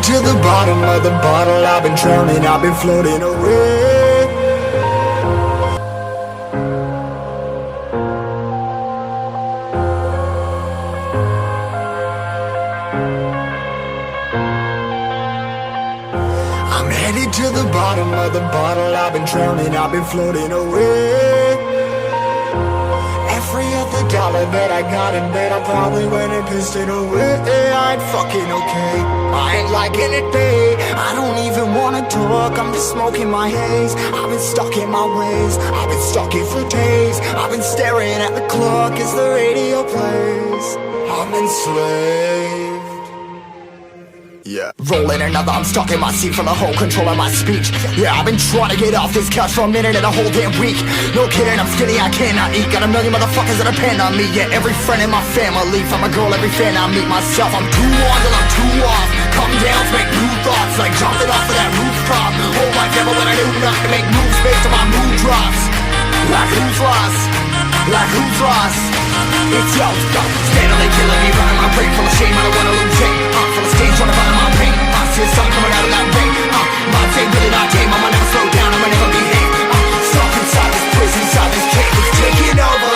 to the bottom of the bottle. I've been drowning, I've been floating away. I'm headed to the bottom of the bottle. I've been drowning, I've been floating away. Every other dollar that I got in bed, I probably went and pissed it away. I ain't fucking okay, I ain't liking it, babe. I don't even wanna talk, I'm just smoking my haze. I've been stuck in my ways, I've been stuck here for days. I've been staring at the clock as the radio plays. I'm enslaved. Yeah. Rolling another, I'm stuck in my seat from the whole control of my speech. Yeah, I've been trying to get off this couch for a minute and a whole damn week. No kidding, I'm skinny, I cannot eat. Got a million motherfuckers that depend on me. Yeah, every friend in my family, from a girl, every fan I meet myself. I'm too on till I'm too off. Come down to make new thoughts, like jumping off of that rooftop. Oh my devil, when I do nothing to make moves based on my mood drops. Like who's lost? Like who's lost? It's yo, steadily killing me, running my brain full of shame. I don't wanna lose it. Full of stage, trying to find my pain. I see the sun coming out of that rain. My day really not tame. I'ma never slow down. I'ma never behave. Stuck inside this prison, inside this cage. It's taking over.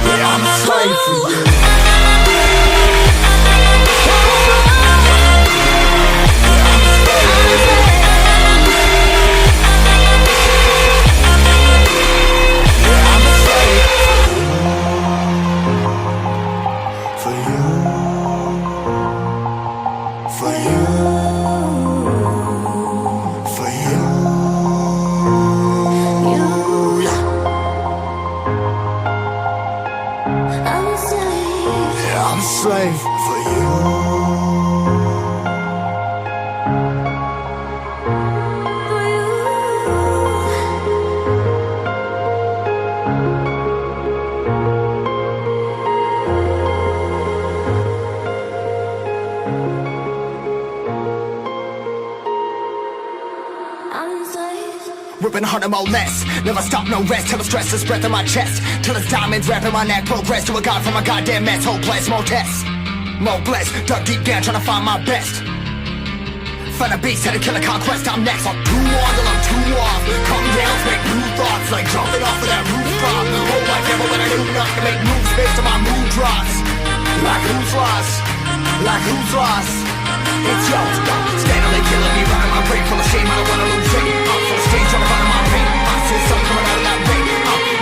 Yeah, I'm a slave for you. Ripping harder, more less. Never stop, no rest. Till the stress is breath in my chest. Till it's diamonds wrapping my neck. Progress to a god from a goddamn mess. Hopeless, more tests. More blessed. Dug deep down trying to find my best. Find a beast, had to kill a conquest. I'm next. I'm too on till I'm too off. Come down to make new thoughts, like jumping off of that rooftop. Oh my devil, when I do nothing to make moves based on my mood drops. Like who's lost? Like who's lost? It's yo, steadily killing me, running my brain full of shame. I don't wanna lose it. Full of stage, trying to find my pain. I see the sun coming out of that rain.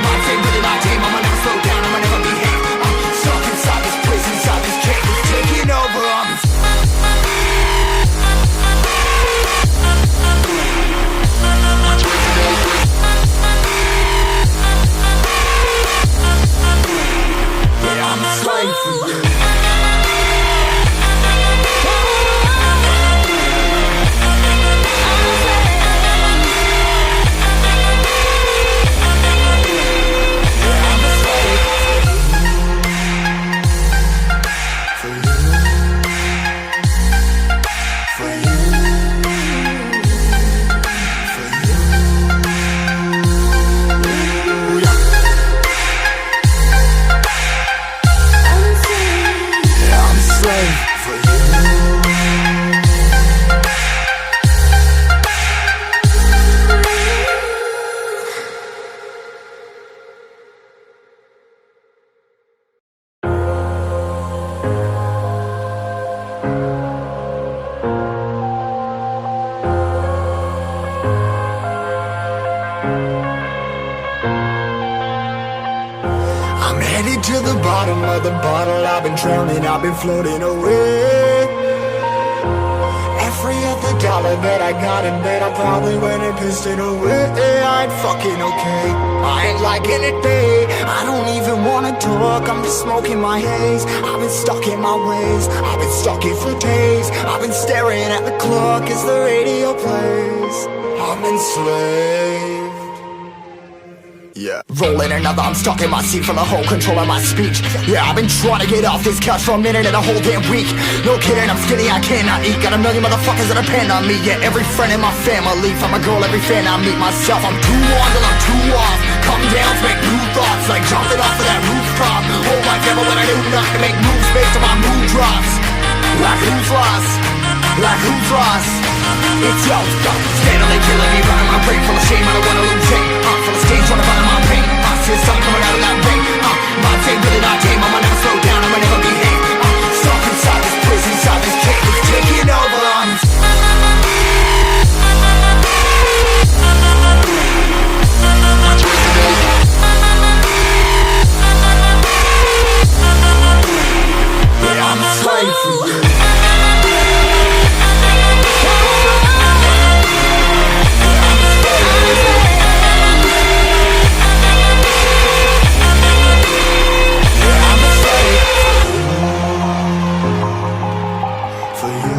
My day really not tame. I'ma never slow down. I'ma never behave. Stuck inside this prison, inside this cage. It's taking over. Yeah, I'm a slave for you. To the bottom of the bottle, I've been drowning, I've been floating away. Every other dollar that I got in bed, I probably went and pissed it away. I ain't fucking okay, I ain't liking it, babe. I don't even wanna talk, I'm just smoking my haze. I've been stuck in my ways, I've been stuck here for days. I've been staring at the clock as the radio plays. I'm enslaved. Yeah, rolling another, I'm stuck in my seat for the whole control of my speech. Yeah, I've been trying to get off this couch for a minute and a whole damn week. No kidding, I'm skinny, I cannot eat. Got a million motherfuckers that depend on me. Yeah, every friend in my family, from a girl, every fan I meet myself. I'm too on till I'm too off. Come down to make new thoughts, like jumping off of that rooftop. Hold my camera when I do not to make moves based on my mood drops. Like who's lost? Like who's lost? It's yo, steadily killing me, running my brain full of shame. I don't wanna lose it. Full of stage, trying to find my pain. See the sun coming out of that rain. My day really not tame. I'ma never slow down. I'ma never behave. Stuck inside this prison, inside this cage. It's taking over. Yeah, I'm a slave for you.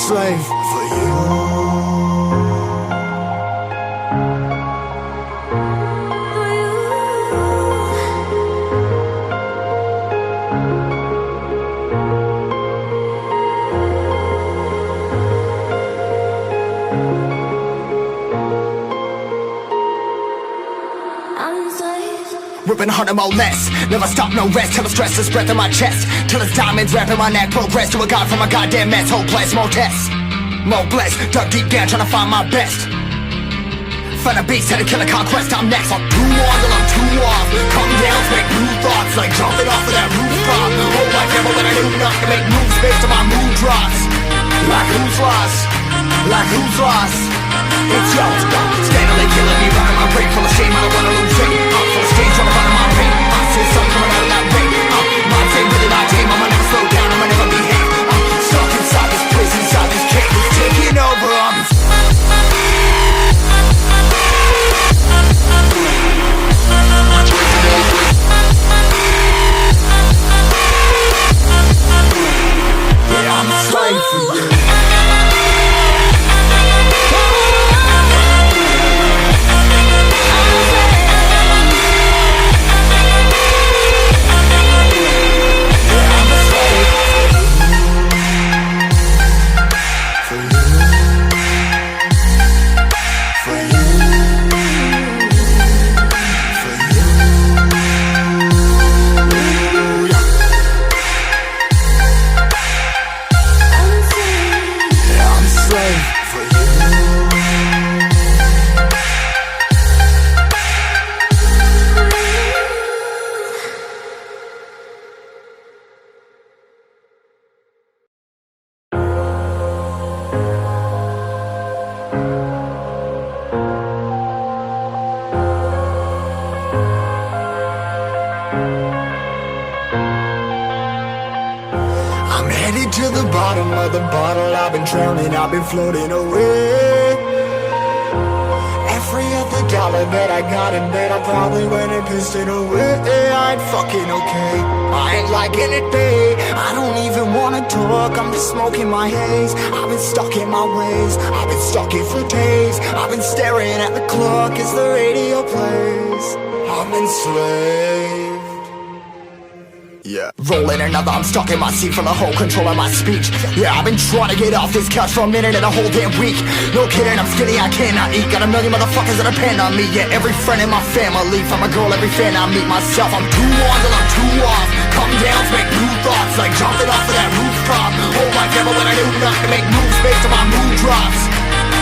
Slave for you. Ripping harder, more less. Never stop, no rest. Till the stress is breath in my chest. Till it's diamonds wrapping my neck. Progress to a god from a goddamn mess. Hopeless, more tests, more blessed. Dug deep down trying to find my best. Find a beast, had to kill a conquest. I'm next. I'm too on till I'm too off. Come down to make new thoughts, like jumping off of that rooftop. Hold my camera when I do not to make moves based on my mood drops. Like who's lost? Like who's lost? It's yo, steadily killing me, running my brain full of shame. I don't wanna lose it. Full of stage, trying to find my pain. See the sun coming out of that rain. My day really not tame. I'ma never slow down. I'ma never behave. Stuck inside this prison, inside this cage. It's taking over. Yeah, I'm a slave for you. To the bottom of the bottle, I've been drowning, I've been floating away. Every other dollar that I got in bed, I probably went and pissed it away. I ain't fucking okay, I ain't liking it, babe. I don't even wanna talk, I'm just smoking my haze. I've been stuck in my ways, I've been stuck here for days. I've been staring at the clock as the radio plays. I'm enslaved. Yeah, rolling another, I'm stuck in my seat for the whole control of my speech. Yeah, I've been trying to get off this couch for a minute and a whole damn week. No kidding, I'm skinny, I cannot eat. Got a million motherfuckers that depend on me. Yeah, every friend in my family, from a girl, every fan I meet myself. I'm too on till I'm too off. Come down to make new thoughts, like jumping off of that rooftop. Hold my camera when I do not to make moves based on my mood drops.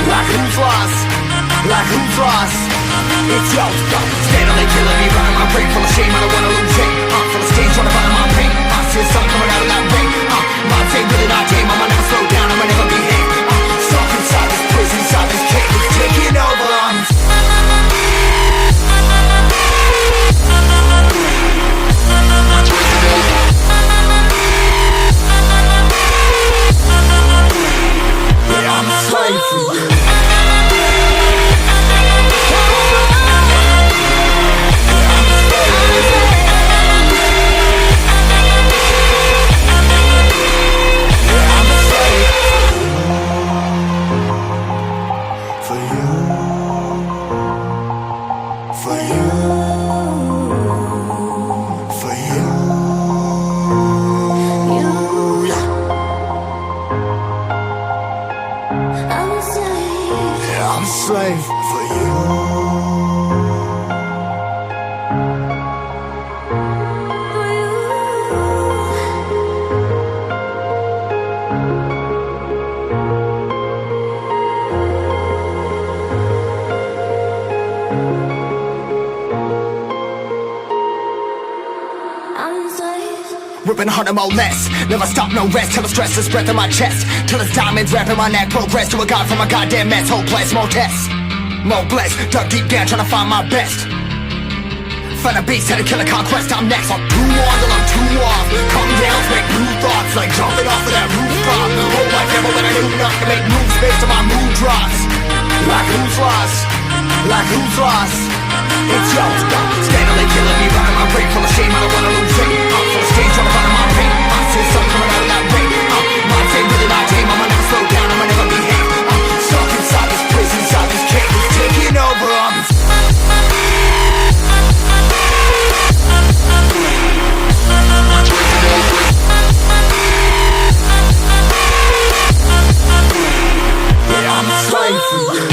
Like who's lost? Like who's lost? It's yo, steadily killing me, running my brain full of shame. I don't wanna lose it. Full of stage, trying to find my pain. See the sun coming out of that rain. My day really not tame. I'ma never slow down. I'ma never behave. Stuck inside this prison, inside this cage. It's taking over. Yeah, I'm a slave for you. Yeah, I'm a For you, for you, yeah. I'm a slave for you. Ripping harder, more less. Never stop, no rest. Till the stress is breath in my chest. Till it's diamonds wrapping my neck. Progress to a god from a goddamn mess. Hopeless, more tests, more blessed. Dug deep down trying to find my best. Find a beast, had to kill a conquest. I'm next. I'm too on till I'm too off. Calm down, make new thoughts. Like jumping off of that rooftop. Whole life never when I knew not to make moves based on my mood drops. Like who's lost? Like who's lost? It's yours, steadily killing me, running my brain full of shame. I don't wanna lose it. I'm full of stage, trying to find my pain. I see the sun coming out of that rain. My team, really my team. I'ma never slow down, I'ma never behave. I'm stuck inside this prison, inside this cage. It's taking over, yeah, I'm a slave for you.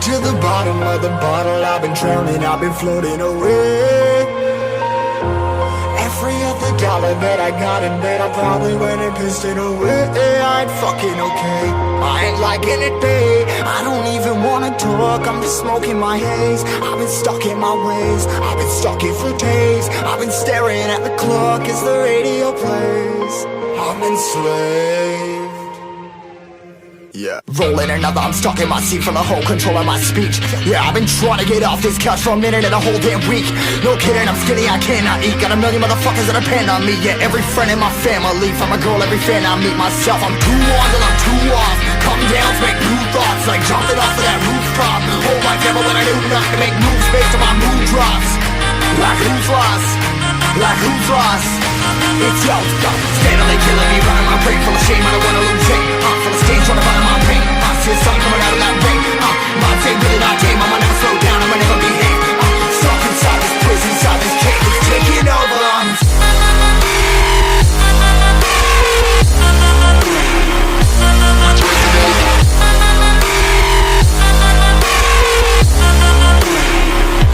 To the bottom of the bottle, I've been drowning, I've been floating away. Every other dollar that I got in bed, I probably went and pissed it away. I ain't fucking okay, I ain't liking it, babe. I don't even wanna talk, I'm just smoking my haze. I've been stuck in my ways, I've been stuck here for days. I've been staring at the clock as the radio plays. I'm enslaved. Yeah. Rolling another, I'm stuck in my seat from the whole control of my speech. Yeah, I've been trying to get off this couch for a minute and a whole damn week. No kidding, I'm skinny, I cannot eat. Got a million motherfuckers that depend on me. Yeah, every friend in my family. From a girl, every fan I meet myself. I'm too on till I'm too off. Come down to make new thoughts. Like jumping off of that rooftop. Whole life never when I knew not to make moves based on my mood drops. Like who's lost? Like who's lost? It's yours, steadily killing me, running my brain full of shame. I don't wanna lose it. Full of stage, trying to find my pain. I see the sun coming out of that rain. My team, really not game. I'ma never slow down, I'ma never behave. Stuck inside this prison, inside this cage. It's taking over.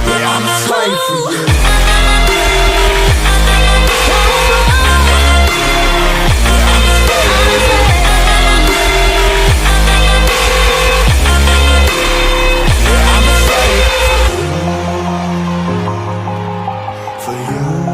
Yeah, I'm a slave for you. For you.